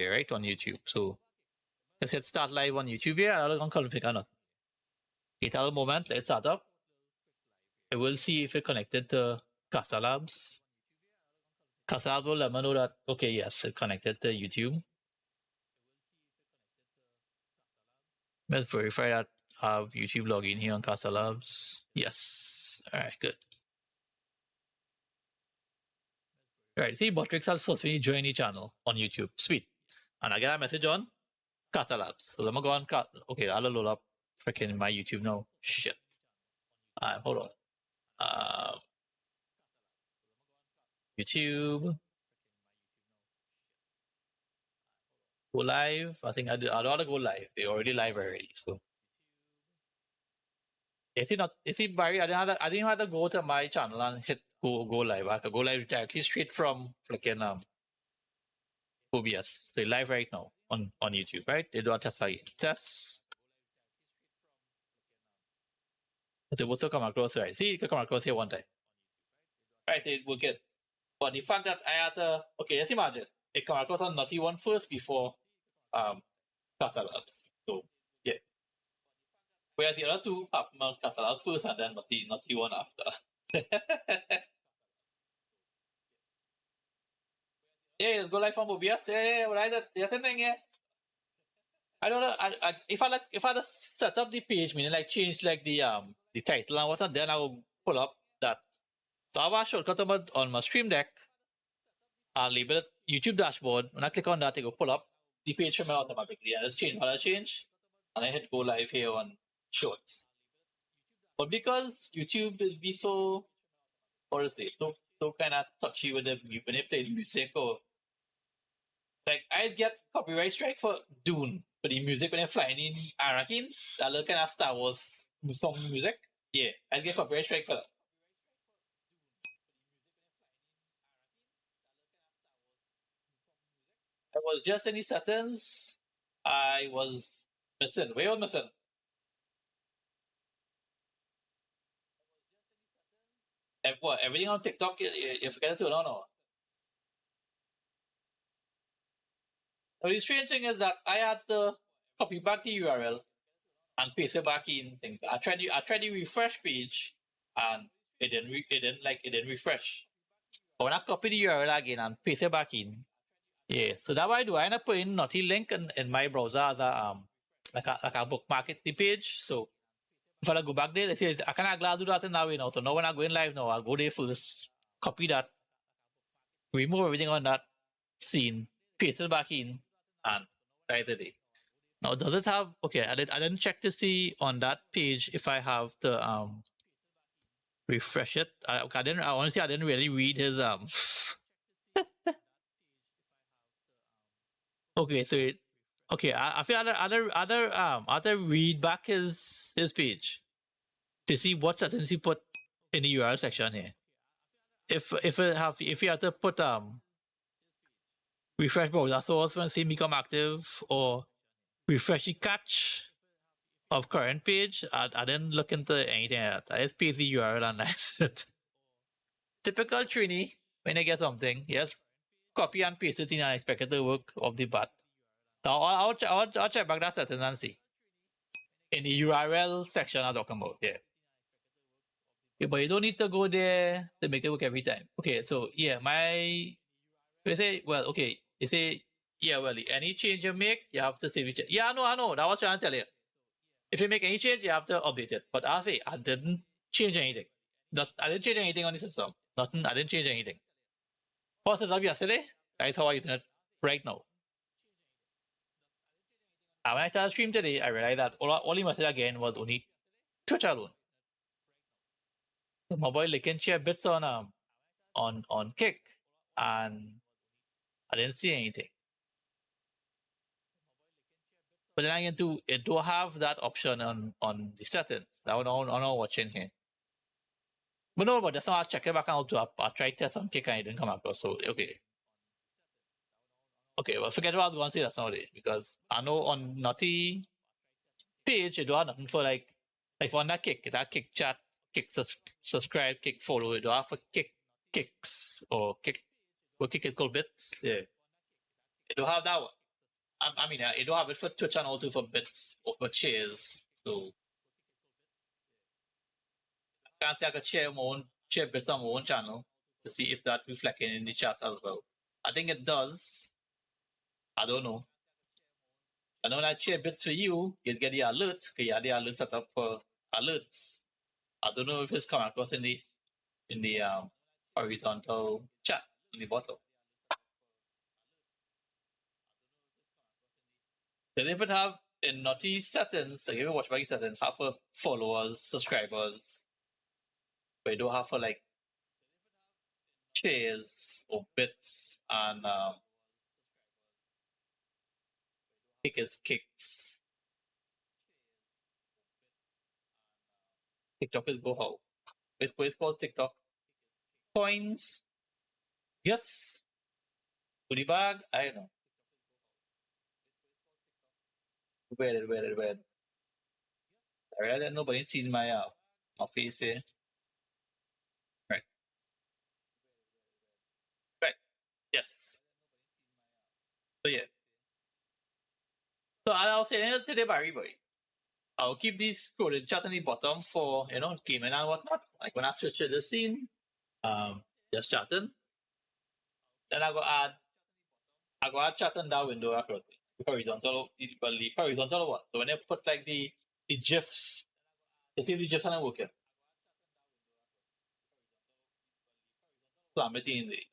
here, right, on YouTube. So let's hit start live on YouTube here. I'll go configure not. At the moment, let's start up. I will see if it's connected to Casa Labs. Casa Labs will let me know that, okay, yes, it's connected to YouTube. Let's verify that I have YouTube login here on Casa Labs. Yes. All right, good. All right, see, Botrix has successfully joined the channel on YouTube. Sweet. And I get a message on Casa Labs. So let me go on. Okay, I'll load up freaking my YouTube now. Shit. Hold on. YouTube. Go live. I think I don't want to go live. They're already live already. So is it Barry? I didn't have to go to my channel and hit go live. I could go live directly straight from freaking OBS. So live right now on YouTube, right? They do a test again. Test. So what's to come across, right? See, it could come across here one time. Right, it will get. But the fact that I had to, okay, let's imagine it come across on Naughty One first before Casa Labs. So yeah. Whereas the other two happen on Casa Labs first and then Naughty One after. Yeah, let's go live from OBS. Yeah, right. That's the thing, yeah. I don't know. If I had to set up the page, meaning like change like the title and whatnot, then I will pull up that. So I have a shortcut on my Stream Deck and label it YouTube dashboard. When I click on that, it will pull up the page for me automatically. And it's change. When I change, and I hit go live here on Shorts. But because YouTube will be so, how to say, so kind of touchy with when they play the music, or like I get copyright strike for Dune for the music when they're flying in Anakin, that little kind of Star Wars song music. Yeah, I get copyright strike for that. I was just in the settings. I was missing. Where was missing? What? Everything on TikTok, you forget to turn on or? The really strange thing is that I had to copy back the URL and paste it back in. I tried the refresh page and it didn't refresh. But when I copy the URL again and paste it back in, yeah. So that's why I do. I end up putting Naughty link in my browser as a like a bookmark the page. So if I go back there, let's say I can't glad do that now, you know. So now when I go in live now, I go there first, copy that, remove everything on that scene, paste it back in, and write it. Now does it have okay? I didn't check to see on that page if I have to refresh it. I honestly I didn't really read his okay, so okay, I feel other read back his page to see what settings he put in the URL section here. If you have to put refresh browser source when see become active or refresh the cache of current page, I didn't look into anything like that. I just paste the URL and that's it. Typical Trini, when I get something, yes, copy and paste it in and expect it to work off the bat. So I'll check back that settings and see. In the URL section I'm talking about, yeah. But you don't need to go there to make it work every time. Okay, so yeah, they say, well, okay, they say, yeah, well, any change you make, you have to save it. Yeah, I know. That was what I'm trying to tell you. If you make any change, you have to update it. But I say, I didn't change anything. I didn't change anything on the system. Nothing, I didn't change anything. What set up yesterday, that's how I'm using it right now. And when I started stream today, I realized that all the message again was only Twitch alone. My boy licking share bits on Kick, and I didn't see anything. But then again, it do have that option on the settings. I'm not watching here. But no, but that's not. I'll check it back out to I tried test on Kick and it didn't come across. So okay. Okay, well forget what I was going to say. That's not it because I know on Naughty page it do have nothing for like for that Kick chat, Kick subscribe, Kick follow. It do have for Kicks or Kick. What Kick is called bits. Yeah, it do have that one. I mean, I don't have it for Twitch and also for bits or for shares. So I can't say I could share bits on my own channel to see if that reflecting in the chat as well. I think it does. I don't know. And when I share bits for you, you get the alert, because you have the alert set up for alerts. I don't know if it's coming across in the horizontal chat in the bottom. Does it have in naughty settings, so you watch my settings, have for followers, subscribers, but you don't have for like shares or bits and kicks. TikTok is go how? It's called TikTok. Coins, gifts, goodie bag, I don't know. Where? I realize nobody's seen my face here. Right. Yes. So yeah. So I'll say today, Barry boy. I'll keep these scrolling chat on the bottom for gaming and whatnot. Like when I switch to the scene, just chatting. Then I go add chat on that window across the horizontal one. So when I put like the GIFs, you see the GIFs and I'm working. So I'm in the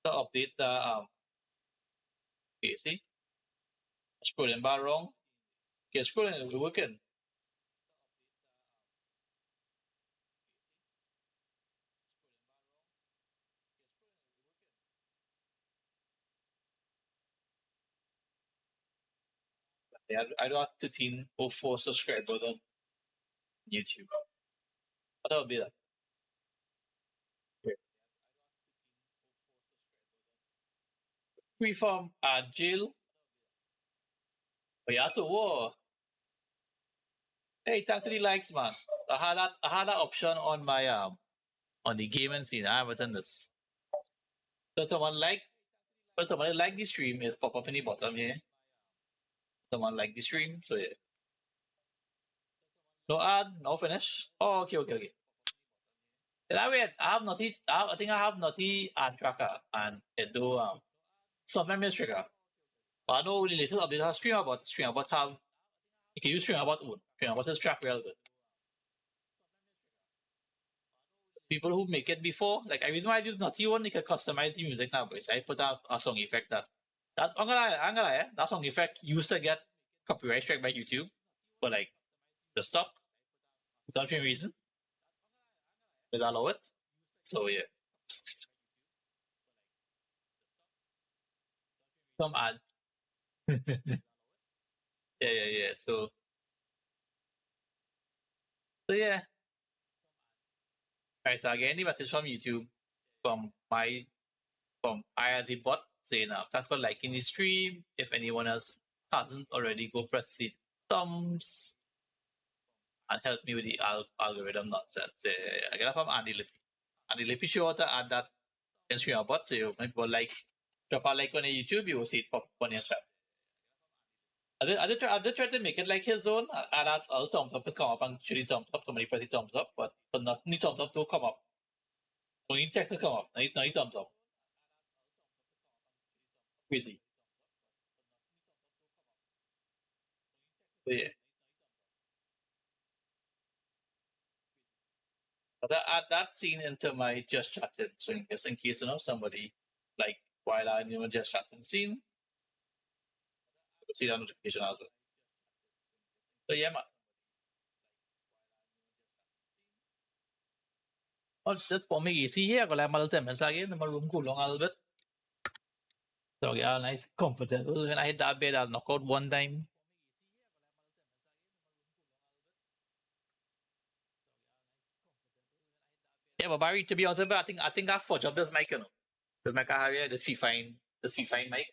to update the okay, see? Scrolling bar wrong. Okay, scrolling, we're working. Yeah, I do have 1304 subscribers on YouTube. But that'll be that. Free from jail. But yeah, to war. Hey, thanks to the likes, man. I had that option on my on the gaming scene. I haven't done this. So someone like the stream is pop up in the bottom here. Someone like the stream, so yeah. No ad, no finish. Oh, okay. That way, I have naughty. I think I have naughty ad tracker and it do some memory trigger. But I know the latest update has Streamerbot have you can use Streamerbot own. Streamerbot is track real good. People who make it before, like I reason why I use naughty one, you can customize the music now, boys. I put a song effect that I'm gonna lie, that song effect used to get copyright strike by YouTube, but like the stop without any reason. They allow it. So yeah. Some ad. yeah. So yeah. Alright, so again the message from YouTube from I as a bot saying thanks for liking the stream. If anyone else hasn't already, go press the thumbs and help me with the algorithm nonsense. I get that from Andy Lippy. Andy Lippy sure to add that in Streamerbot, so when people drop a like on a YouTube, you will see it pop up on your chat. I did try to make it like his own, and that's all thumbs up is come up and shoot thumbs up, somebody press the thumbs up, but not any thumbs up to come up. Only text to come up, not any thumbs up. Crazy. So yeah. But I add that scene into my just chatted, so in case somebody like while I'm just chatting scene, you'll see that notification as well. So yeah, man. Oh, just for me easy here, I have my little 10 minutes again, my room cool long a little bit. So yeah, nice comfortable. When I hit that bed, I'll knock out one time. Yeah, but Barry, to be honest, but I think I fudge up this mic, This mic I have here, this fee fine mic.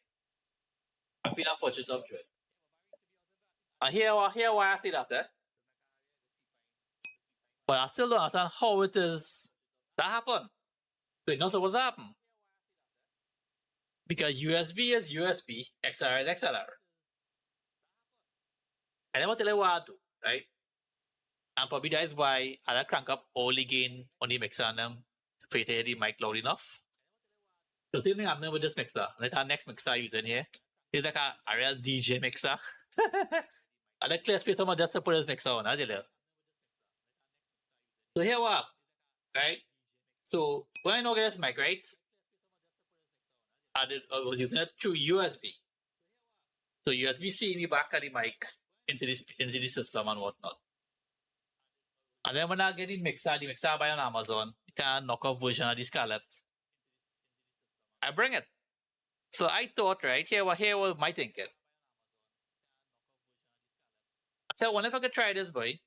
I feel I fudge it up. And here why I say that, But I still don't understand how it is that happened. Wait, no, so what's happened? Because USB is USB, XLR is XLR. And then what tell you what to do, right? And probably that is why I crank up all the gain on the mixer and them to hear the mic loud enough. So same thing happening with this mixer. Like our next mixer I use in here. It's like a real DJ mixer. I like clear space just to put this mixer on, I tell you. So here what, right? So when I know get this mic, right? I was using it through USB. So USB-C in the back of the mic into the system and whatnot. And then when I get the mixer I buy on Amazon, you can knock off version of the Scarlett. I bring it. So I thought, right, here was my thinking. I said, I wonder if I could try this, boy.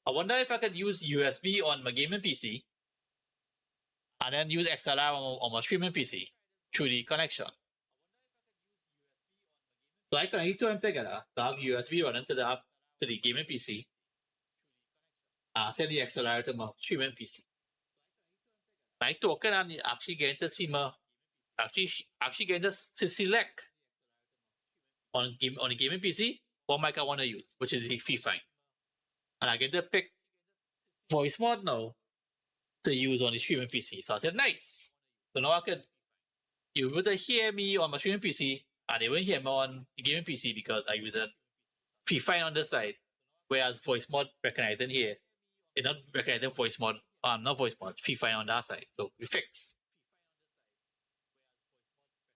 I wonder if I could use USB on my gaming PC and then use XLR on my streaming PC through the connection. So I connect two of them together. So I have USB running to the gaming PC. Send the XLR to my streaming PC. I talking and actually getting to see my actually getting to select on the gaming PC what mic I want to use, which is the Fifine. And I get to pick voice mode now to use on the streaming PC. So I said, nice. So now you would hear me on my streaming PC and they won't hear me on the gaming PC because I use a Fifine on this side, whereas voice mode recognizing here, it's not recognizing voice mode, not voice mode, Fifine on that side. So we fix.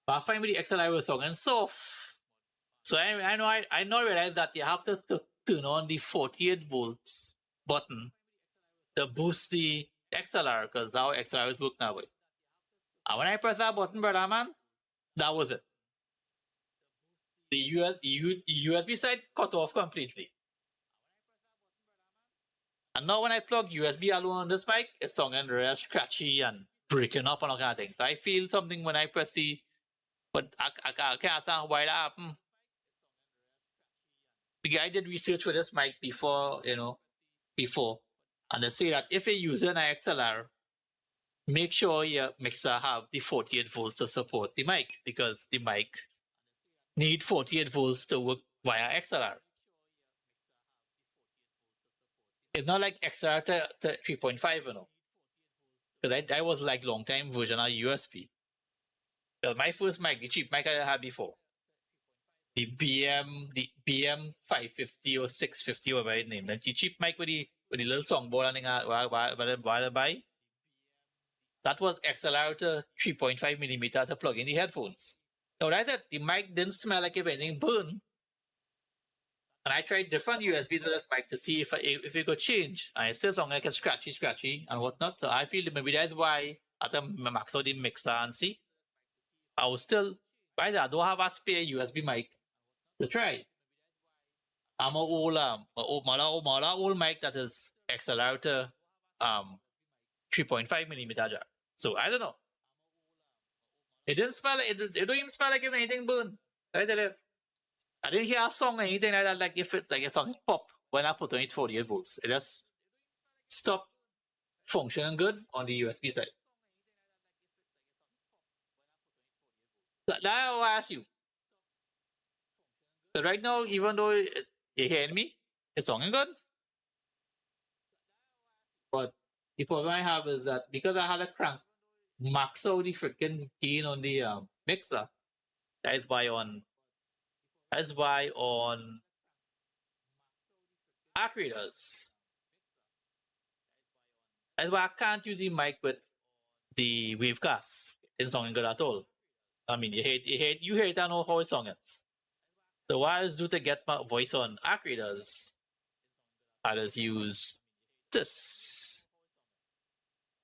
But I find with the XLR was song and soft. So I now realize that you have to turn on the 48 volts button to boost the XLR because how XLR is working that way. And when I press that button, brother man, that was it. The USB side cut off completely. And now when I plug USB alone on this mic, it's sounding real scratchy and breaking up and all kind of things. So I feel something when I press but I can't understand why that happened. Because I did research for this mic before, and they say that if you're using an XLR, make sure your mixer have the 48 volts to support the mic because the mic need 48 volts to work via XLR. It's not like XLR to 3.5, Because I was like long time version of USB. Because my first mic, the cheap mic I had before, the BM 550 or 650 or whatever it named. The cheap mic with the little songboard and I buy. That was XLR to 3.5 millimeter to plug in the headphones. Now that's it. The mic didn't smell like if anything burned. And I tried different USB to this mic to see if it could change. And it still sounded like a scratchy and whatnot. So I feel that maybe that's why after I max out the mixer and see, I was still, right there, I don't have a spare USB mic to try. I'm an old mic that is XLR to 3.5 millimeter jar. So I don't know. It didn't smell like it don't even smell like if anything burned. Right there. I didn't hear a song or anything like that, like if it like a song pop when I put on it 48 volts. It just stopped functioning good on the USB side. So now I'll ask you. So right now, even though you hear me, it's sounding good. But the problem I have is that because I had a crank max out the freaking gain on the mixer, that's why on arc readers. That's why I can't use the mic with the Wavecast. It's sounding good at all. I mean, you hate I know how it's sounding. So what I just do to get my voice on arc readers, I just use this.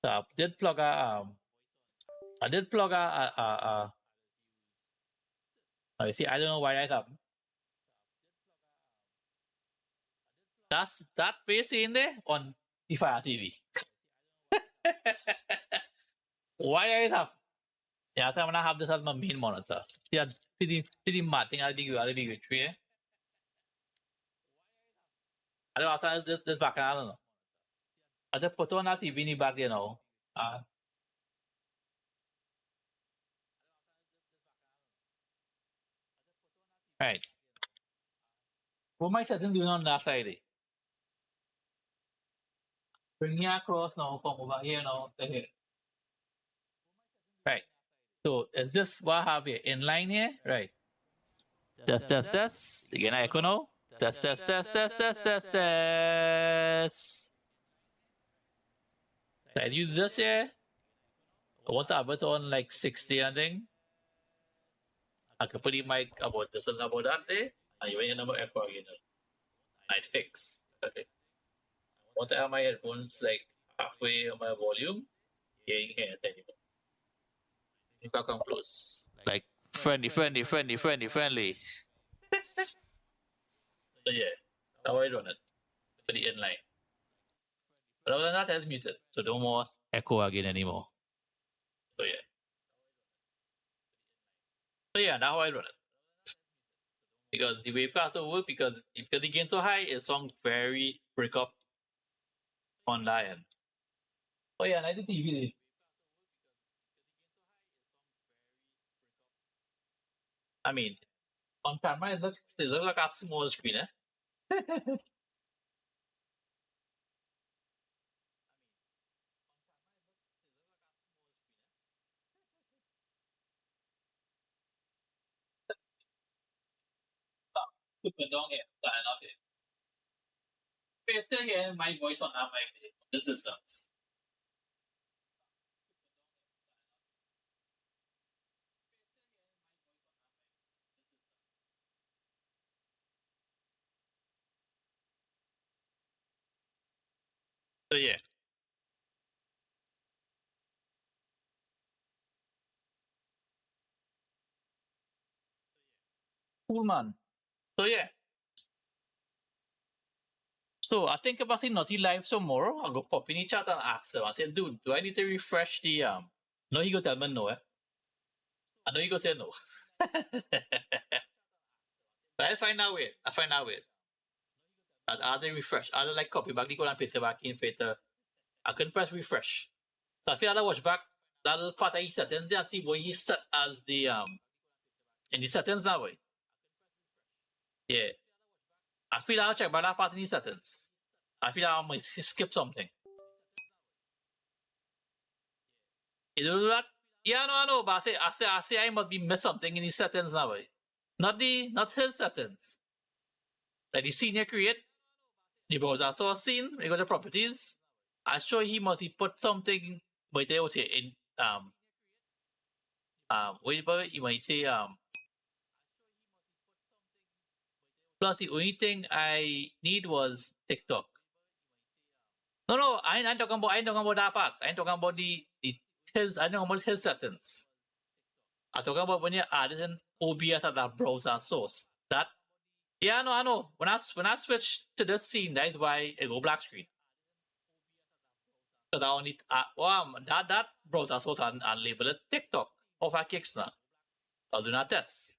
So I did plug a you see, I don't know why that's happened. That's that bass in there on the Fire TV. Why does it happen? Yeah, so I'm gonna have this as my main monitor. Yeah, pretty mad thing I'll be with you. I don't know, this back, I don't know. I just put on that TV in the back, Right. What my settings doing on that side? Bring me across now from over here now to here. Right. So is this what I have here? Inline here? Right. Test, test, test. Again, echo now. Test, test, test, test, test, test, test. Let's use this here. Once I have it on like 60, I think, I can put the mic about this and about that there. And you number echo again. I'd fix. Okay. Once I have my headphones like halfway on my volume, yeah, you can't anymore. You can come close. Like friendly, friendly, friendly, friendly, friendly. So yeah, that's how I run it for the inline. But other than that, it's muted. So no more echo again anymore. So yeah. So yeah, that's how I run it. Because the wavecaster work because the gain so high, it song very break up on that end. Oh yeah, and I did TV. I mean, on camera it looks like a small screen, eh? Super down here, sign up here. Okay, still hear my voice on that mic. This is sucks. So yeah. Cool man. So yeah. So I think about seeing Naughty live tomorrow. I'll go pop in the chat and ask him. I said, dude, do I need to refresh the No, he go tell me no, eh? I know he go say no. But I find out it. I find out it. I did refresh. I like copy back the code and paste it back in later. I couldn't press refresh. So I feel I watch back that little part of his settings and see what he set as the in the settings that way. Yeah. I feel I'll check back that part in the settings. I feel I might skip something. You do that? Yeah, no, I know, but I say I must be miss something in the settings now way. Not his settings. Like the scene you create, the browser source scene, you go to properties. I sure he must he put something but they would say in what you might say plus the only thing I need was TikTok. No, I ain't talking about that part. I ain't talking about the his I know about his settings. I'm talking about when you added in OBS as that browser source. That yeah, I know. When I switch to this scene, that is why it go black screen. Because I only that browser source and label it TikTok of our Kickstarter. I'll do not test.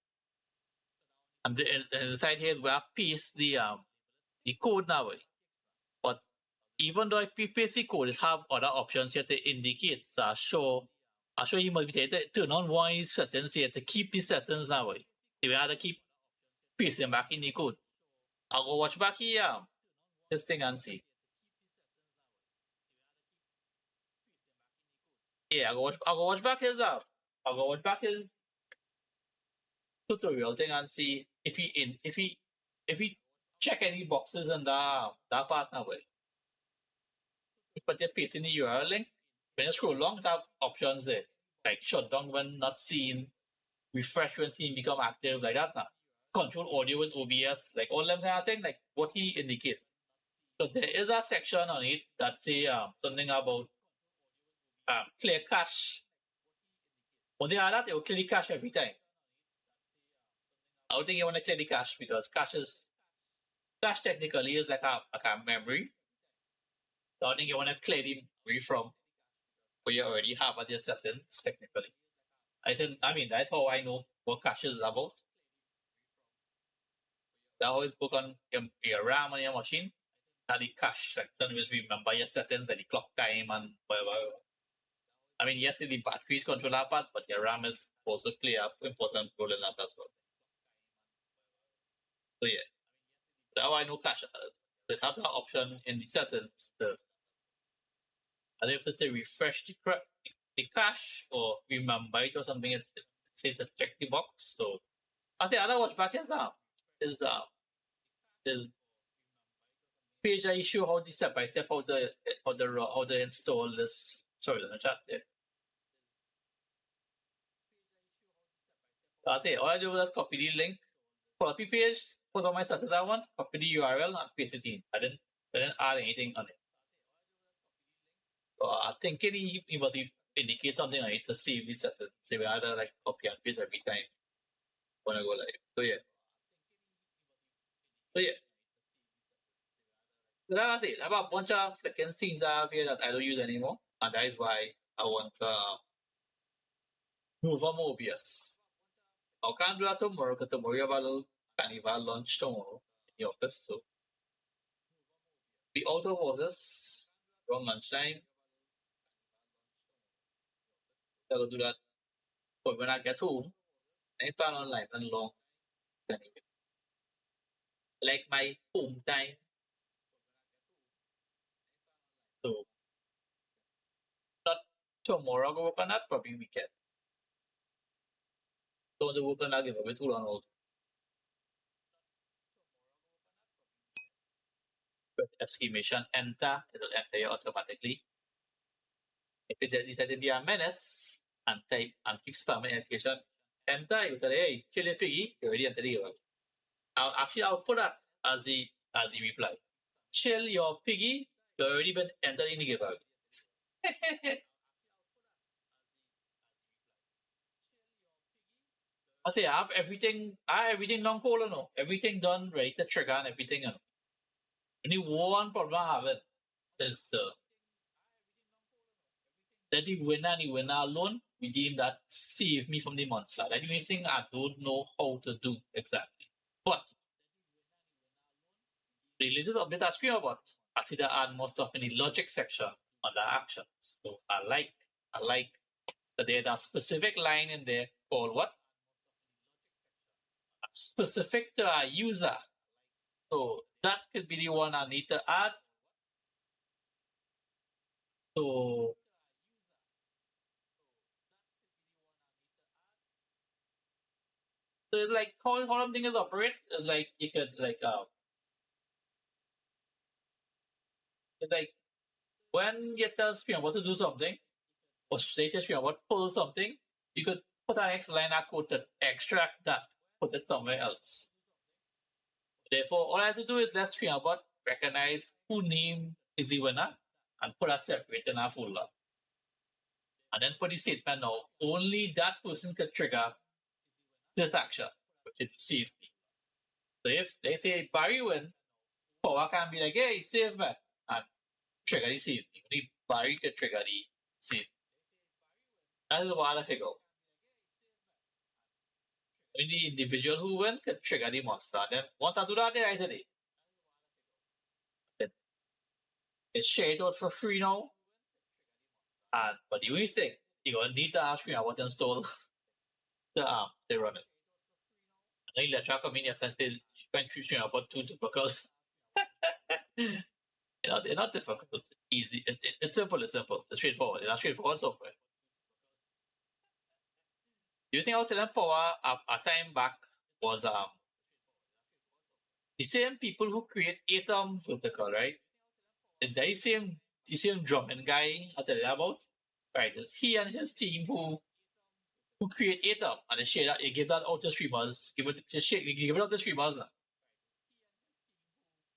And the side here is where I paste the code now. But even though I paste the code, it have other options here to indicate. So I show you must be to turn on one of these settings here to keep the settings now. You have to keep pasting back in the code. I'll go watch back here this thing and see. Yeah, I'll go watch back his tutorial thing and see if he check any boxes in that part now way. But you paste in the URL link. When you scroll along, that options there. Like shut down when not seen, refresh when seen become active, like that now. Control audio with OBS, like all them kind of thing, like what he indicate. So there is a section on it that say something about clear cache. When they add that, they will clear cache every time. I don't think you want to clear the cache because cache technically is like a memory. So I don't think you want to clear the memory from where you already have at your settings technically. I mean that's how I know what cache is about. That's how it's book on your RAM on your machine. And the cache section which remember your settings and the clock time and whatever. I mean, yes, the batteries control that part, but your RAM is also play an important role in that as well. no cache. They have that option in the settings. I don't know if they refresh the cache or remember it or something. It says to check the box. So I say other watchback is page I show how the step by step how to install this. Sorry, let me chat there. I say all I do is copy the link, pull up the page, put on my Saturday one, copy the URL and paste it in. I didn't add anything on it. So I think he must indicate something I need to save the settings. So we either like copy and paste every time when I go live. So yeah. So that's it. I have a bunch of freaking scenes out here that I don't use anymore. And that is why I want to move from OBS. I can't do that tomorrow because tomorrow you have a little carnival lunch tomorrow in the office. So be out of office around lunchtime. I'll do that. But when I get home, I plan on life and long anyway. Like my home time. So not tomorrow go work on that, probably weekend. Don't do work on that, give away too long also. Press exclamation enter, it'll enter you automatically. If it decided to be a menace and type and keep spamming exclamation enter, you tell hey, chill your piggy, you already entered the game. I'll put that as the reply. Chill your piggy, you already been entered in the game. I say I have everything long pole, no. Everything done, ready to trigger and everything. No. Only one problem I have it is that the winner alone redeem that save me from the monster. That's the only thing I don't know how to do exactly. But the little bit I scream about, I see to add more stuff in the logic section on the actions. So I like that there's a specific line in there called what? Specific to a user. So that could be the one I need to add. So like how them things operate, like you could like when you tell Stream what to do something, or say to Stream what pull something, you could put an X line of code to extract that, put it somewhere else. Therefore, all I have to do is let Stream what recognize who name is the winner and put a separate in a folder. And then put the statement now, only that person could trigger this action, which is save me. So if they say Barry win, Power can be like, hey, save me, and trigger the save me. Only Barry could trigger the save. That is what I figure out. Only the individual who win could trigger the monster. Then once I do that, then I said it. It's shared out for free now. And but the only thing, you're gonna need to ask me what to install to run it. And then let track of media sense they went through about two because they're not difficult. It's easy. It's simple. It's simple. It's straightforward. It's not straightforward software. Do you think I was selling Power a time back was the same people who create Atom Vertical, right? The same drumming guy I tell you about, right? It's he and his team who create Atom and they share that, they give that out to streamers, give it out to streamers.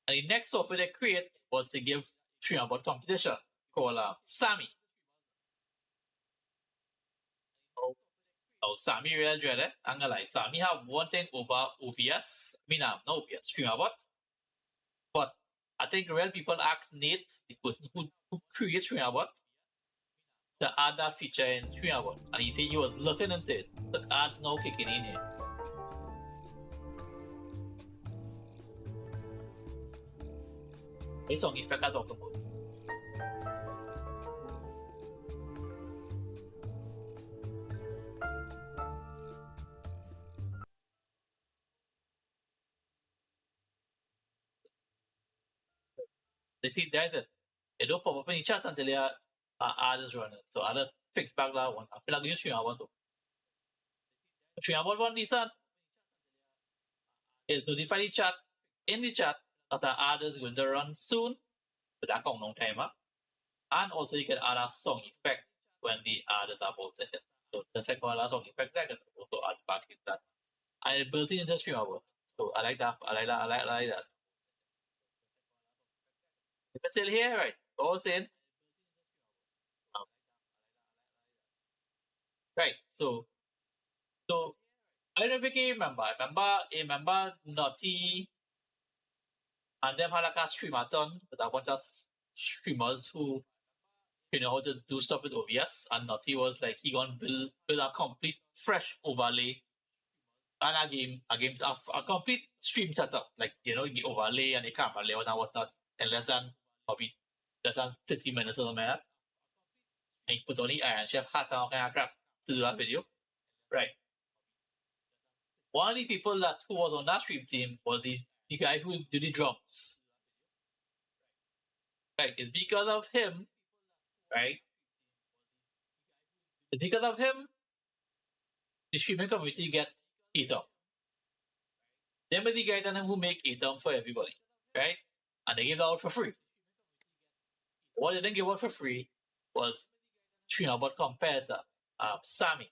And the next software they create was to give streamer about competition called Sammy. Oh, Sammy real dread, I'm gonna lie. Sammy have one thing over OBS. I mean, not OBS, StreamerBot. But I think real people ask Nate, the person who creates StreamerBot, to add that feature in StreamerBot. And he said he was looking into it. The ads now kicking in here. This song effect I talk about. They see there's it. They don't pop up in the chat until they are others running. So other fix back that one. I feel like you stream about so. Stream about one Nissan is notify the chat in the chat that the others going to run soon. But that come long time. And also you can add a song effect when the others are about to hit. So the second one song effect that can also add back in that. And it built into stream about. So I like that. I like that. If you're still here, right? All saying. Right. So I don't know if you remember. I remember Naughty and them had like a streamathon with a bunch of streamers who know how to do stuff with OBS, and Naughty was like he gonna build a complete fresh overlay and a game's a complete stream setup, like the overlay and the camera layout and whatnot in probably less than 30 minutes or something like that. And he put on the Iron Chef hat and all kind of crap to do that video. Right. One of the people who was on that stream team was the guy who did the drums. Right. It's because of him, right? It's because of him the streaming community get ATOM. Them are the guys and them who make ATOM for everybody, right? And they give it out for free. What they didn't give out for free was Streamabot compared to Sammy.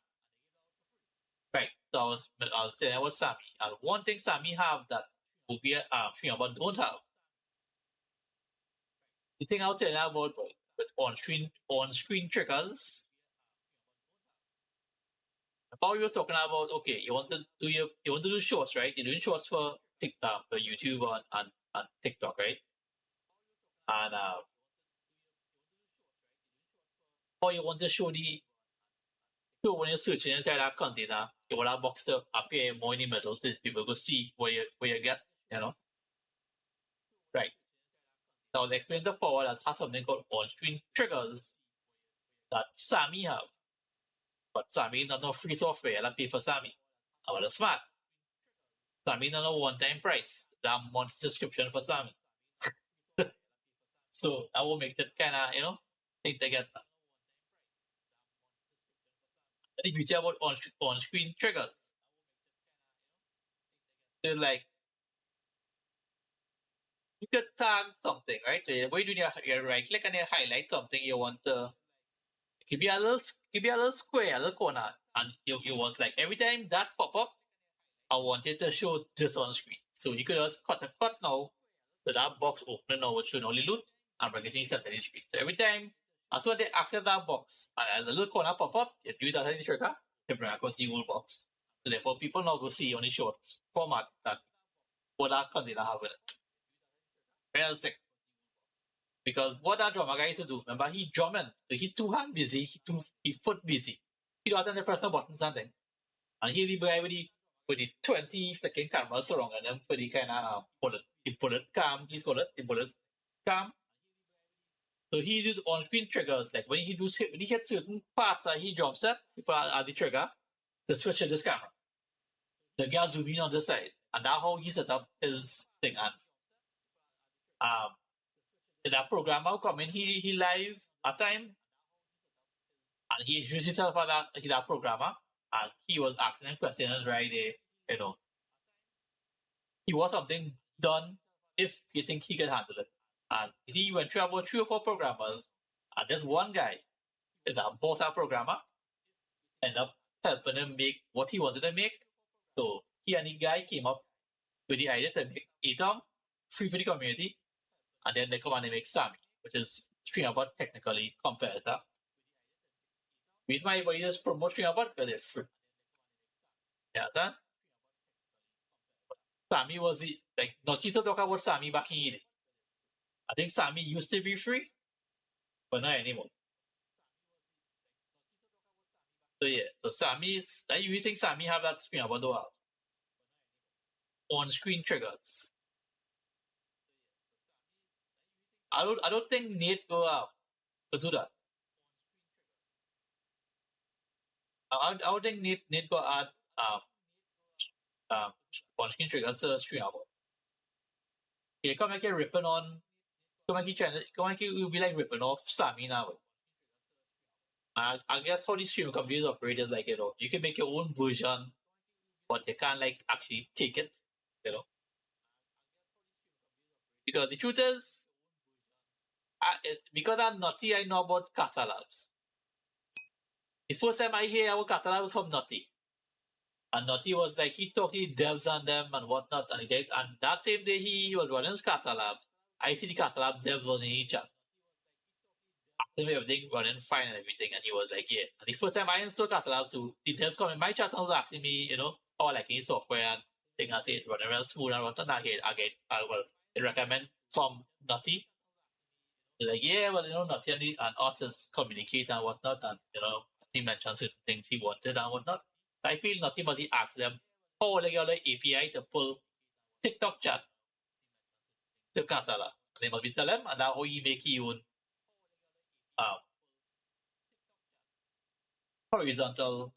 Right. So I was saying that was Sammy. And one thing Sammy have that Streamabot don't have. The thing I'll tell you about with on-screen triggers. Paul was talking about, okay, you want to do shorts, right? You're doing shorts for TikTok, for YouTube and TikTok, right? And or you want to show when you're searching inside that container, you want that box to appear more in the middle so people go see where you get, Right. Now the explain the power that has something called on-screen triggers that Sammy have. But Sammy not no free software that pay for Sammy. I was smart. Sammy not no one-time price. That monthly subscription for Sammy. So that will make it kind of, think they get that. The beauty about on-screen triggers. So like you could tag something, right? So when you do your right click and you highlight something you want to give you a little square, a little corner, and you want like every time that pop up, I want it to show this on screen. So you could just cut now, so that box open now will show only loot and bring it in center the screen. So every time as soon as they access that box and as a little corner pop up, you use that as the trigger to bring across the whole box. So therefore people now go see on the short format that what that container have in it. Very sick. Because what that drummer guy used to do, remember he drumming, so he too hand busy, he foot busy. He don't have to press the button something. And he the guy with the 20 freaking cameras surrounding him for the kind of bullet cam, he's called it, the bullet cam. So he did on-screen triggers, like when he hit certain parts that he jumps at, he put at the trigger, the switch to this camera. The guy zoom in on the side. And that's how he set up his thing. And that programmer come in, he live at time, and he introduced himself as that programmer, and he was asking him questions right there, He was something done if you think he can handle it. And he went through about 3 or 4 programmers, and this one guy is a boss programmer, end up helping him make what he wanted to make. So he and the guy came up with the idea to make ATOM free for the community. And then they come and they make Sammy, which is Streamabot technically competitor. The reason why everybody just promote Streamabot because they're free. Yeah, sir. Sammy was Naughty to talk about Sammy back in the day. I think Sammy used to be free, but not anymore. So yeah, so Sammy you think Sammy have that Streamabot though? On-screen triggers. I don't think Nate go out to do that. I don't think Nate go add on-screen triggers to Streamabot. You come make a ripping on come on, you'll be like ripping off Sammy now. I guess how these streaming companies operate is like, you can make your own version, but you can't like actually take it, you know. Because the truth is, because I'm naughty, I know about Casa Labs. The first time I hear about Casa Labs was from Naughty. And Naughty was like, he talked to devs on them and whatnot. And that same day he was running his Casa Labs, I see the Casa Labs devs was in each chat. Everything running fine and everything. And he was like, yeah. And the first time I installed Casa Labs too, the devs come in my chat and was asking me, how I like any software and thing. I say it's running real smooth and whatnot. They recommend from Naughty. They're like, yeah, well, Naughty and us is communicate and whatnot. And, he mentioned certain things he wanted and whatnot. I feel Naughty must ask them, how they got the API to pull TikTok chat to Casa Labs. They must be tell them, and that's how you make your own horizontal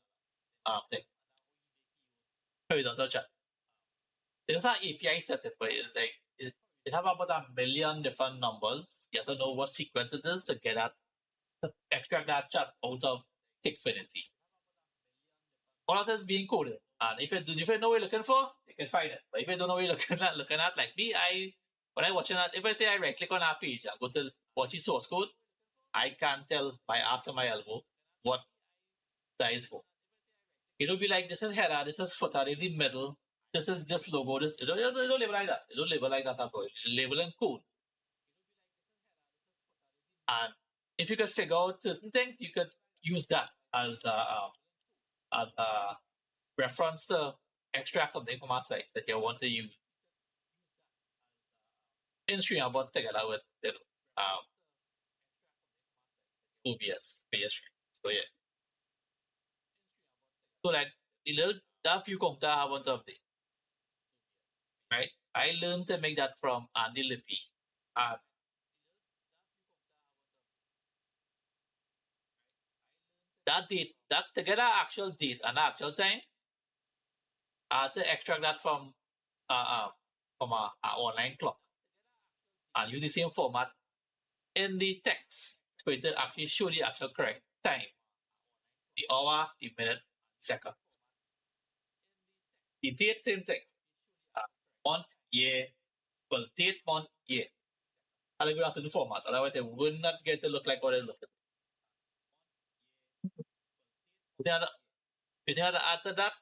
thing. Horizontal chat. There's an API setup where it's like it have about 1 million different numbers. You have to know what sequence it is to get that extract that chat out of Tickfinity. All of that is being coded. And if you know what you're looking for, you can find it. But if you don't know what you're looking at, like me, when I watching that, if I say I right click on that page and go to watch the source code, I can't tell by asking my elbow what that is for. It'll be like, this is header, this is footer, this is the middle, this is this logo, this you don't label like that. You don't label like that, bro. You label in code. And if you could figure out certain things, you could use that as a reference to extract something from our site that you want to use in Streamabot together with OBS. So yeah. So like that few content I want to update. Right? I learned to make that from Andy Lippy. That date, that to get an actual date and actual time, I had to extract that from our online clock and use the same format in the text for it to actually show the actual correct time. The hour, the minute, second. The date, same thing. Month, year, well, date, month, year. I like to the format, otherwise it will not get to look like what it looks like. You think to add to that,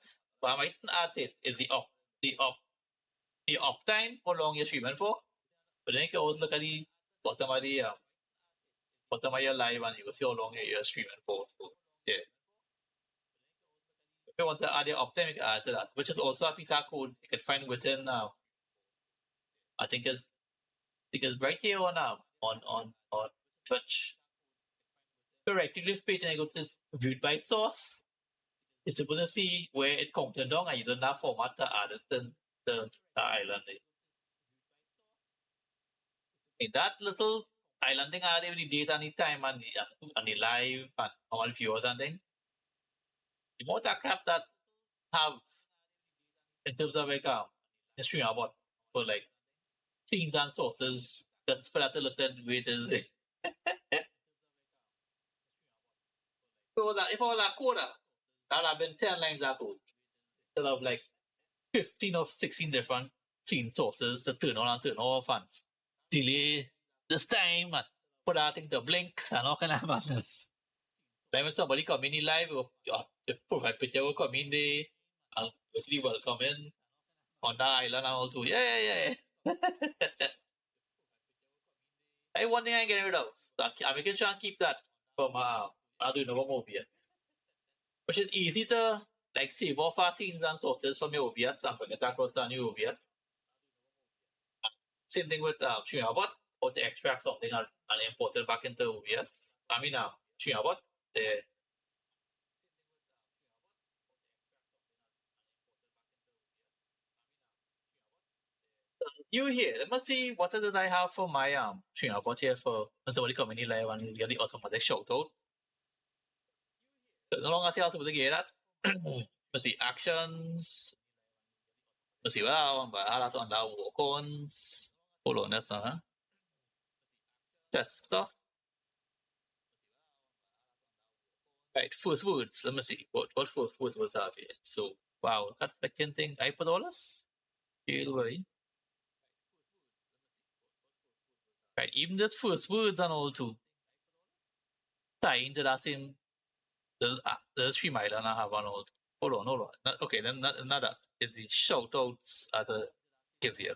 but I might add it is the up time, how long you're streaming for. But then you can always look at the bottom of your live and you can see how long you're streaming for. So yeah. If you want to add your uptime, you can add to that, which is also a piece of code you can find within I think it's right here on Twitch. Correctly this page and I go to this viewed by source. You're supposed to see where it counted down and using that format to add it to the island. In that little islanding add every date and the time and the live and all viewers and thing. The more that crap that have in terms of like history about for like themes and sources, just for that to look at the way it is. If all that code, that have been 10 lines of code. Instead of like 15 or 16 different scene sources to turn on and turn off and delay this time and put that thing to blink and all kind of madness. Like when somebody come in live, the profile picture will come in there and basically will come in on that island and also, yeah. Hey, one thing I'm getting rid of. I'm making sure I keep that from Arduino OBS. Which is easy to like save off our scenes and sources from your OBS and forget that across the new OBS. Same thing with Streamabot, or to extract something and import it back into OBS. I mean Streamabot, you here. Let me see what did I have for my Streamabot here for when somebody come in live and get the automatic shout out. No longer see how to get that. Let's see actions. Let's see what I have on that walk-ons. Hold on, that's test stuff. Right, first words. Let me see what first words have here. So wow, that second thing. I put all this. Feel worry. Right, even this first words and all too. Tying to that same the stream island I have on all. Hold on. Okay, then not that. It's the shout outs at the give here.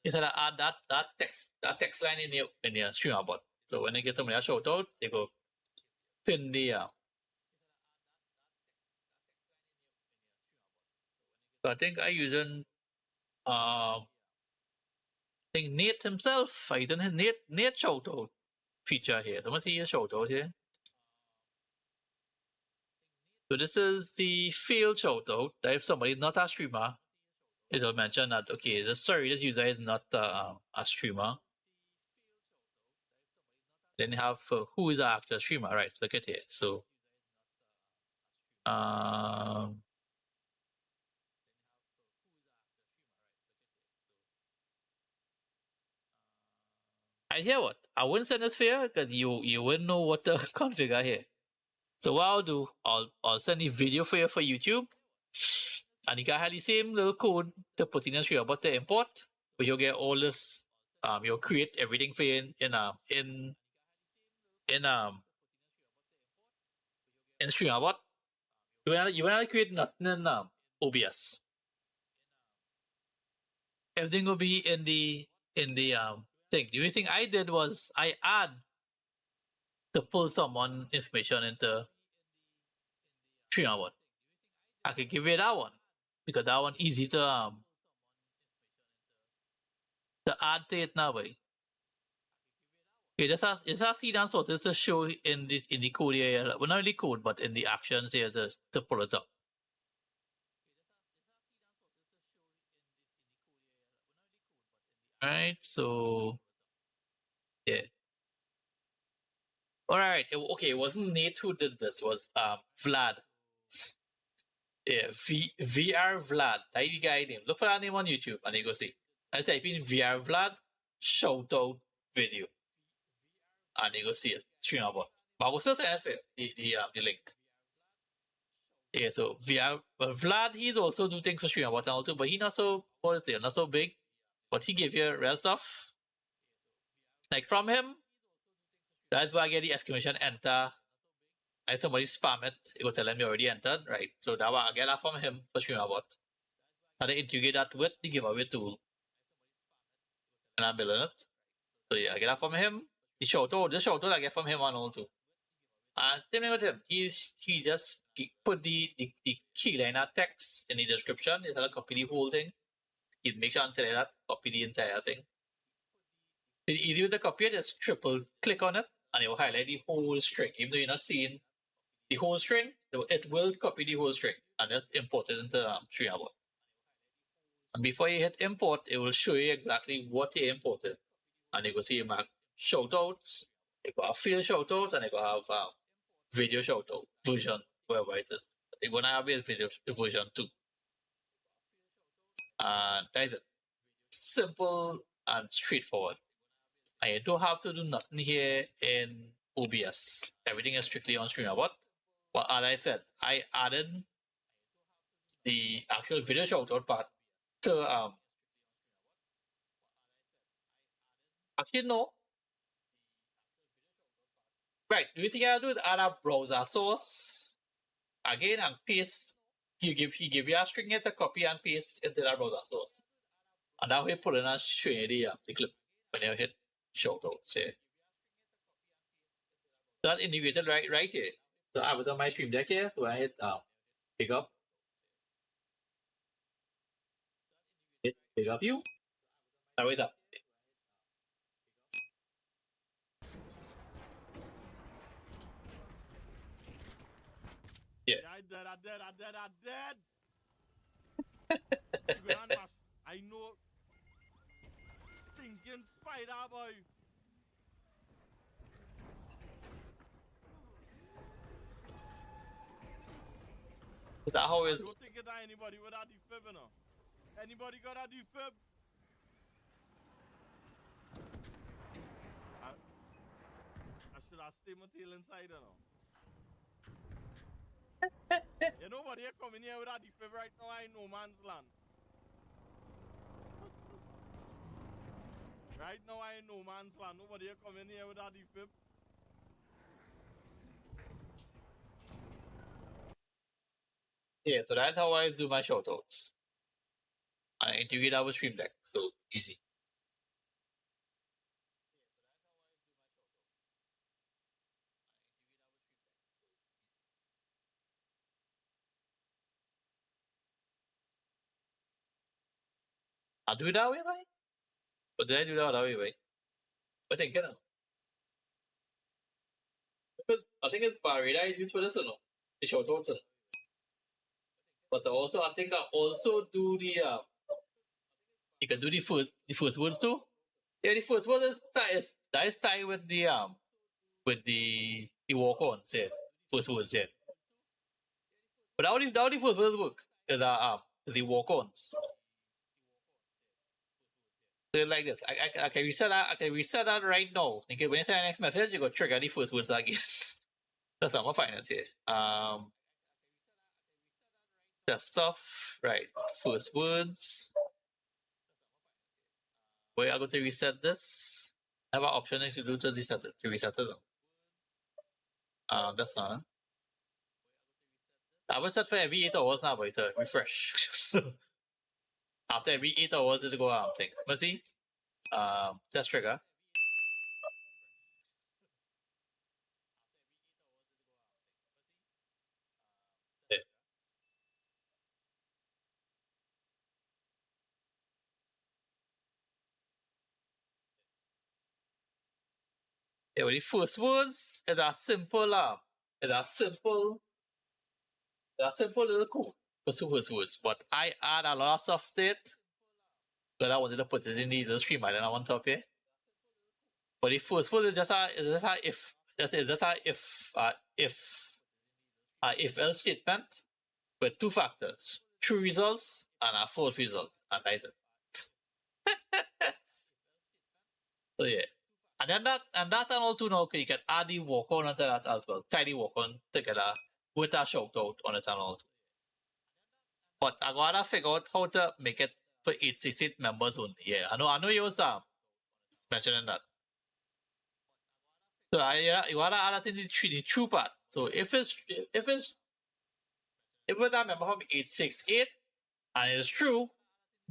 You said add that text line in your stream about. So when they get somebody a shout out, they go pin the so I think I using I think Nate himself. I using his Nate shout out feature here. Let me see your shout out here. So this is the field shout out that if somebody is not a streamer, it'll mention that okay, this user is not a streamer. Then you have who is the actual streamer, right? Look at here. So I hear what? I wouldn't send this here because you wouldn't know what to configure here. So what I'll do, I'll send the video for you for YouTube. And you can have the same little code to put in stream about the import, but you'll get all this you'll create everything for you in stream about. You wanna create nothing in OBS. Everything will be in the thing. The only thing I did was I add to pull someone information into stream about. I could give you that one because that one easy to add to it now way. Okay, just see that sort of to show in the code here. Well, not really code, but in the actions here to pull it up. Alright, so yeah. Alright, okay, it wasn't Nate who did this, it was Vlad. Yeah, VR Vlad. That's the guy name. Look for that name on YouTube and you go see. I type in VR Vlad shout out video. And you go see it. Stream about. But I will still send it the link. Yeah, so Vlad, he's also do things for stream about now too, but he not so not so big. But he give you real stuff. Like from him, that's why I get the exclamation enter. And somebody spam it, it will tell him you already entered, right? So that I get that from him for stream about. And I integrate that with the giveaway tool. And I'm building it. So yeah, I get that from him. The shout out I get from him on all too. And same thing with him. He just put the key liner text in the description. He'll copy the whole thing. He'll make sure and tell you that, copy the entire thing. It's easy with the copy, just triple click on it and it will highlight the whole string. Even though you're not seeing the whole string, it will copy the whole string and just import it into Streamabot. And before you hit import, it will show you exactly what you imported. And you will see my shoutouts, you got a field shoutout, and you got have video shoutout version, wherever it is. You're gonna have a video version too. And that is it. Simple and straightforward. And you don't have to do nothing here in OBS. Everything is strictly on Streamabot. But as I said, I added the actual video shoutout part to actually no. Right, the thing I do is add a browser source again and paste. He give you a string here to copy and paste into that browser source. And that way pull in and show you the clip when you hit shoutout. Say that integrated right here. So I was on my stream deck here, so I hit pick up. Hit pick up you. That way up. Yeah. I dead. I know. Stinking spider boy. Is that how it is? I don't think that anybody with a defib, you know. Anybody got a defib? should I stay my tail inside or no? You know what? You're coming here with a defib right now. I know man's land. Right now, I ain't no man's land. Nobody come in here with a defib. Yeah, so that's how I do my shoutouts. I integrate our stream deck, so easy. I'll do it that way, right? But did I do that way, right? But then, get on. I think it's Barreda is used for this or no? The shoutouts. But also, I think I also do the you can do the first words too. Yeah, the first word is tied with the walk on say first words yeah. But how the first words work is the walk ons. So it's like this. I can reset that. I can reset that right now. Okay, when you send the next message, you go trigger the first words again. That's how I'm finding it here. The stuff right. First words. Where I'm going to reset this. I have an option to do to reset it. That's not. I will set for every 8 hours now, but refresh. So after every 8 hours, it'll go out. Things. Let's see. Test trigger. Yeah, well, the first words is a simple little code for first words, but I add a lot of stuff to it because I wanted to put it in the little stream island on top here. But the first word is just a if else statement with two factors: true results and a false result, and that's it. So yeah. And that and all too now you can add the walk on onto that as well. Tidy walk on together with a shout out on it and all too. But I gotta figure out how to make it for 868 members only. Yeah, I know you was mentioning that. So you gotta add that in the true part. So if it's a member from 868 and it's true,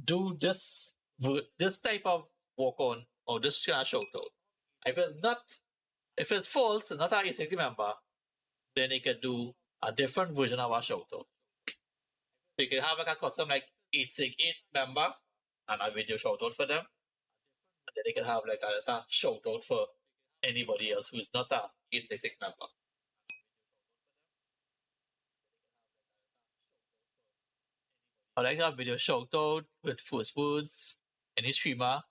do this type of walk on or this kind of shout out. If it's false and not an 868 member, then you can do a different version of a shout out. So you can have like a custom like 868 member and a video shout out for them. And then they can have like a shout out for anybody else who is not a 866 member. I like that video shout out with first words, any streamer,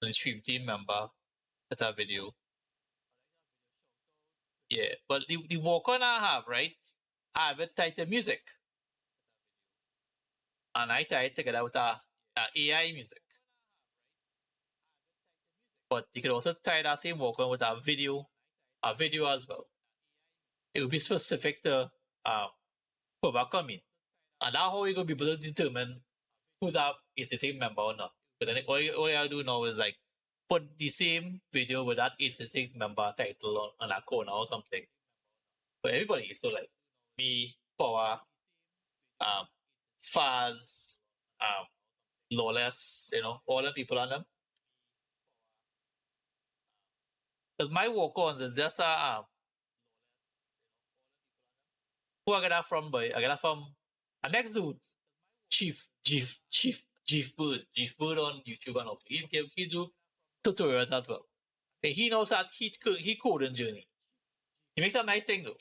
any stream team member, that video. Yeah, but the walk on I have, right? I have it tied to music. And I tie it together with a AI music. But you can also tie that same walk on with a video as well. It will be specific to whoever come in. And that's how you're going to be able to determine who's is the same member or not. But then all you have to do now is like put the same video with that existing member title on a corner or something. For everybody. So like me, Power, Faz, Lawless, all the people on them. Because my walk on is just who I got that from, boy? I got that from a next dude, Chief Bird on YouTube and all. He do tutorials as well. And he knows that he coding journey. He makes some nice thing though.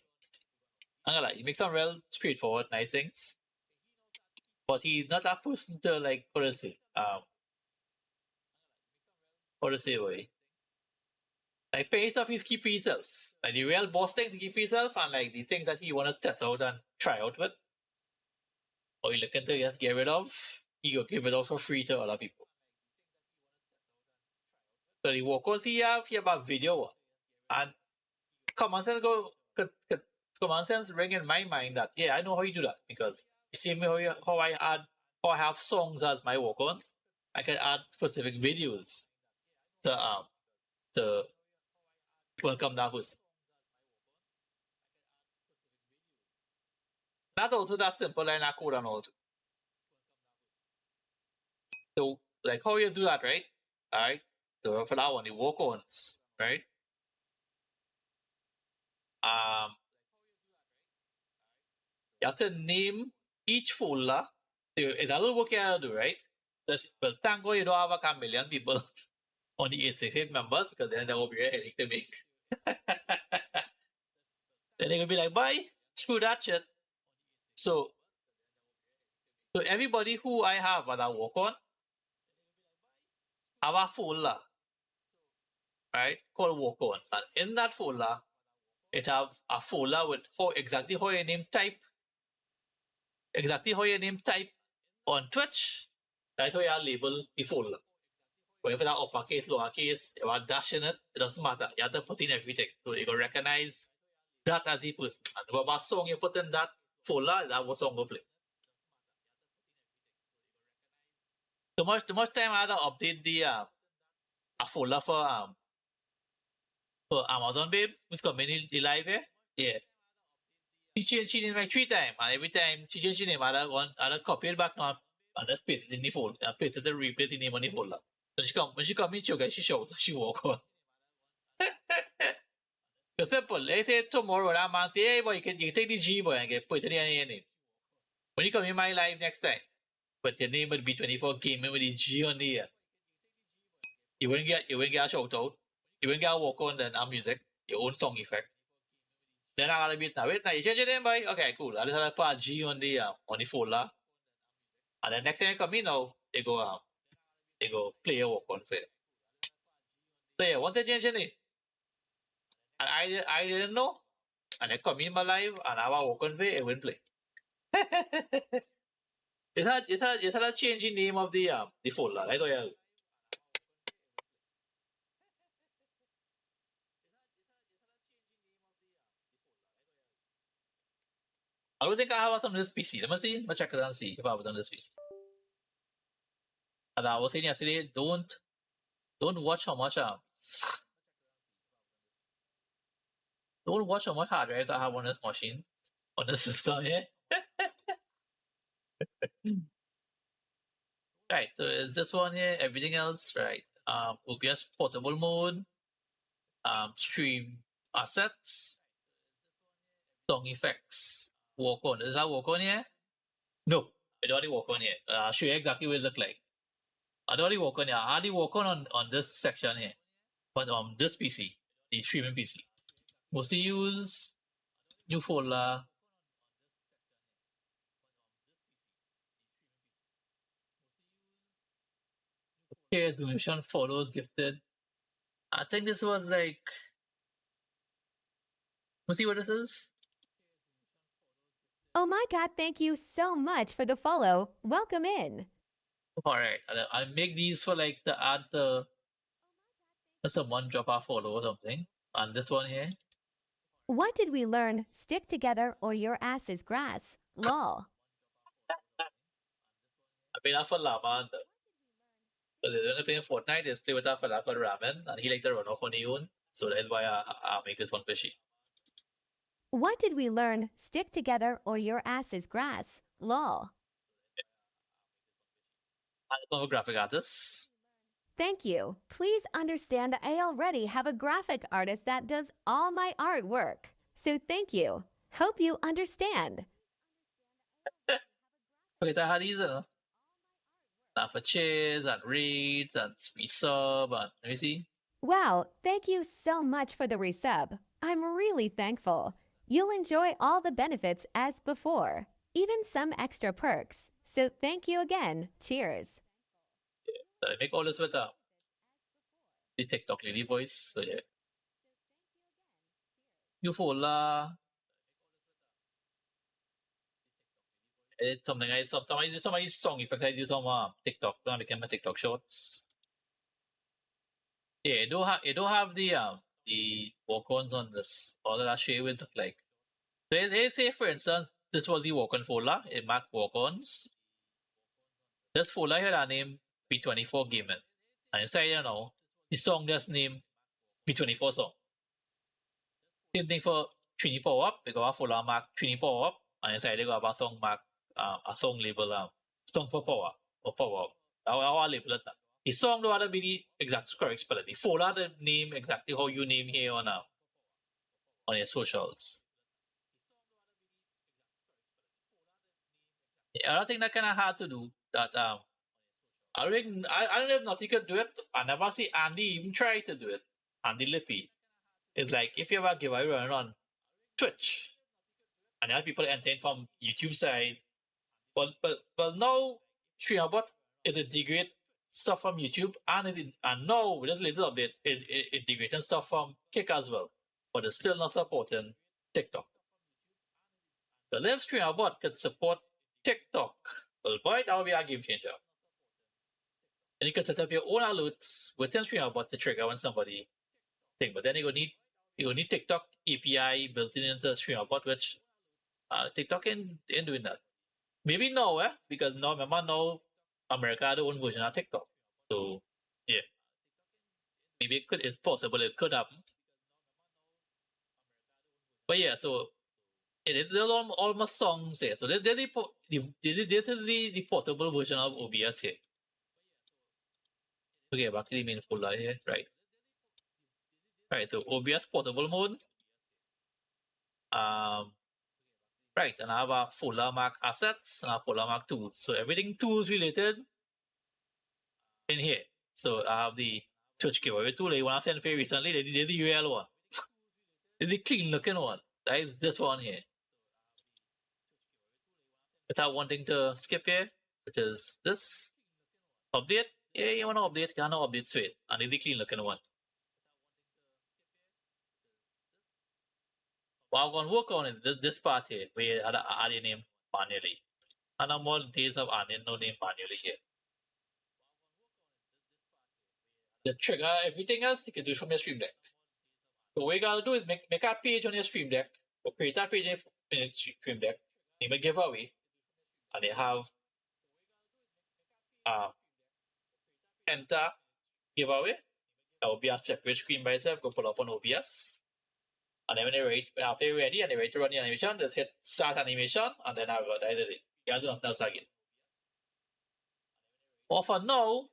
I'm gonna lie, he makes some real straightforward nice things. But he's not that person to like what to say way. Like paying stuff he's keeping himself. Like the real boss thing to keep himself and like the things that he wanna test out and try out with. Or you looking to just get rid of, he will give it out for free to other people. So the walk-ons he have a video and common sense common sense ring in my mind that yeah, I know how you do that because you see me how I have songs as my walk on. I can add specific videos to welcome that host. Not also that simple and I code and all. So like how you do that, right? Alright. So for that one, the walk ons, right? You have to name each folder. It's a little work you have to do, right? Well, thank God you don't have a chameleon people on the A68 members because then there will be a headache to make. Then they will be like, bye, screw that shit. So everybody who I have that I work on have a folder, right? Called walk ons. And in that folder, it have a folder with exactly how your name type on Twitch. That's how you label the folder. Whether that uppercase, lowercase, you have a dash in it, it doesn't matter. You have to put in everything. So you can recognize that as the person. And whatever song you put in that folder, that was song will play. Too much time I had to update the a folder for Amazon Babe, who's coming in live here. Yeah. She changed name like 3 times, and every time she changed name, I had copy it back now and just paste it in the folder. I pasted the replace the name on the folder. When she come in, she shout, she walk on. It's simple. Let's say tomorrow that man say, hey boy, you can take the G boy and get put it in your name. When you come in my live next time, but your name would be 24 gaming with the G on the end. You wouldn't get a shout out. You wouldn't get a walk on then music, your own song effect. Then I gotta be now. Wait, now you change your name, boy. Okay, cool. I just have to put a G on the folder. And then next time you come in now, they go play your walk on fair. So yeah, once they change your name. And I didn't know. And I come in my live and I walk on fair, it won't play. It's a change in name of the folder. I don't know. I don't think I have some of this PC. Let me see. Let me check it and see if I have it on this PC. And I was saying yesterday, don't watch how much don't watch how much hard drive I have on this machine, on the system here. Right, so it's this one here, everything else, right? OBS portable mode, stream assets, song effects, walk on. Is that walk on here? No, I don't already walk on here. I'll show you exactly what it look like. I don't already walk on here. I already walk on this section here. But this PC, the streaming PC. Mostly use new folder. Okay, donation follows gifted. I think this was like. Let's see what this is. Oh my God, thank you so much for the follow. Welcome in. Alright, I'll make these for like to add the someone drop our follow or something. And this one here. What did we learn? Stick together or your ass is grass. Lol. I played that for Lama. But they're only playing Fortnite, they play with that fella called Ramen, and he like to run off on his own. So that's why I make this one fishy. What did we learn? Stick together or your ass is grass. Lol. I'm a graphic artist. Thank you. Please understand I already have a graphic artist that does all my artwork. So thank you. Hope you understand. Okay, I had these for chairs and reads and resub and let me see. Wow, thank you so much for the resub. I'm really thankful. You'll enjoy all the benefits as before, even some extra perks. So thank you again. Cheers. Yeah, so I make all this with the TikTok lady voice. So yeah. New folder. It's something I somebody's song effect I do some TikTok. Gonna become my TikTok shorts. Yeah, it don't have the the walk-ons on this, all that shit would look like. They say, for instance, this was the walk-on folder in Mac walk-ons. This folder had a name B24 Gaming. And inside, the song just named B24 song. Same thing for Trini Power Up. We got a folder Mac Trini Power Up. And inside they got a song Mac, a song label, song for power or power up. Our label it. The song don't have to be the exact correct spelling. The folder the name exactly how you name here on your socials. The other thing that kind of hard to do that I don't know if Naughty could do it. I never see Andy even try to do it. Andy Lippy. It's like if you have a giveaway running on Twitch and there are people entering from YouTube side. But now StreamerBot is integrate stuff from YouTube and now with this little update it integrating stuff from Kick as well. But it's still not supporting TikTok. The live StreamerBot could support TikTok. Well, boy, that would be a game changer. And you can set up your own alerts within StreamerBot to trigger when somebody thing. But then you need TikTok API built into StreamerBot, which TikTok ain't doing that. Maybe now, because now remember now America had their own version of TikTok. So yeah. Maybe it's possible it could happen. But yeah, so there's almost songs here. So this is the portable version of OBS here. Okay, back to the main folder here, right? Right, so OBS portable mode. Right, and I have a folder Mac assets and a folder Mac tools. So everything tools related in here. So I have the Twitch giveaway tool that you want to send for recently. There's the UL one. There's the clean looking one. That is this one here. Without wanting to skip here, which is this update. Yeah, you want to update, you can update straight. And it's the clean looking one. Well, I'm going to work on it, this part here, where you had to add your name manually. And I'm more days of adding no name manually here. The trigger, everything else, you can do from your Stream Deck. So what you got to do is make a page on your Stream Deck, or create a page in your Stream Deck, name a giveaway, and they have enter giveaway. That will be a separate screen by itself, go pull up on OBS. And then when after you're ready and you're ready to run the animation, just hit start animation and then I've got it. You can't do nothing else again. But for now,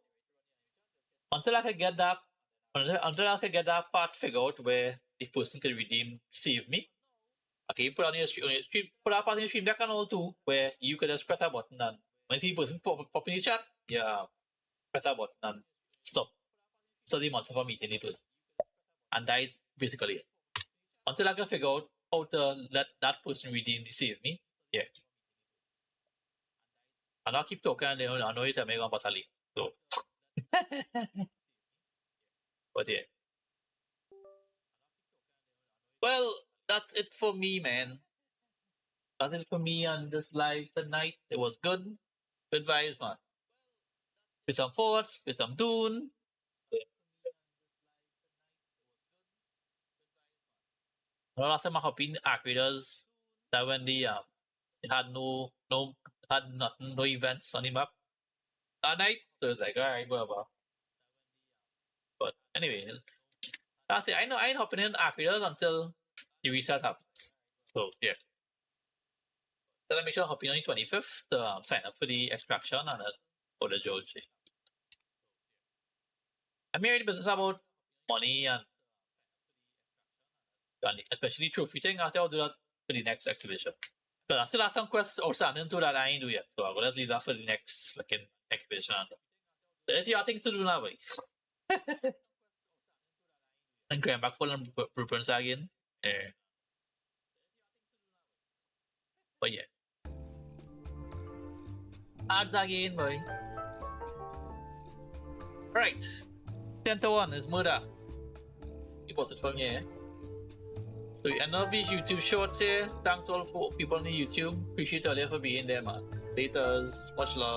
until I can get that part figured out where the person can redeem save me. Okay, you put on your stream, put up on your Stream Deck and all too, where you can just press a button and when you see the person pop in your chat, yeah, press a button and stop. So the monster for meeting the person. And that is basically it. Until I can figure out how to let that person redeem the save me. Yeah. And I'll keep talking and I know it's a mega battle. So but yeah. Well, that's it for me, man. That's it for me on this live tonight. It was good. Good vibes, man. With some force, with some Dune. Last time I hopped in Arcaders, that when it had no events on the map that night, so it's like alright, whatever. But anyway, that's it. I ain't hopping in Arcaders until the reset happens. So yeah. Then I make sure I hop in on the 25th to sign up for the extraction and then for the George. I'm here in the business about money and especially trophy thing. I say I'll do that for the next exhibition. But I still have some quests outstanding too that I ain't do yet. So I'm gonna leave that for the next fucking exhibition. There's your thing to do now, boy. And going back for them blueprints again. But yeah. Ads again, boy. Right. 10 to 1 is murder. You post it from here. So we end up these YouTube shorts here. Thanks all for people on the YouTube. Appreciate all you for being there, man. Laters. Much love.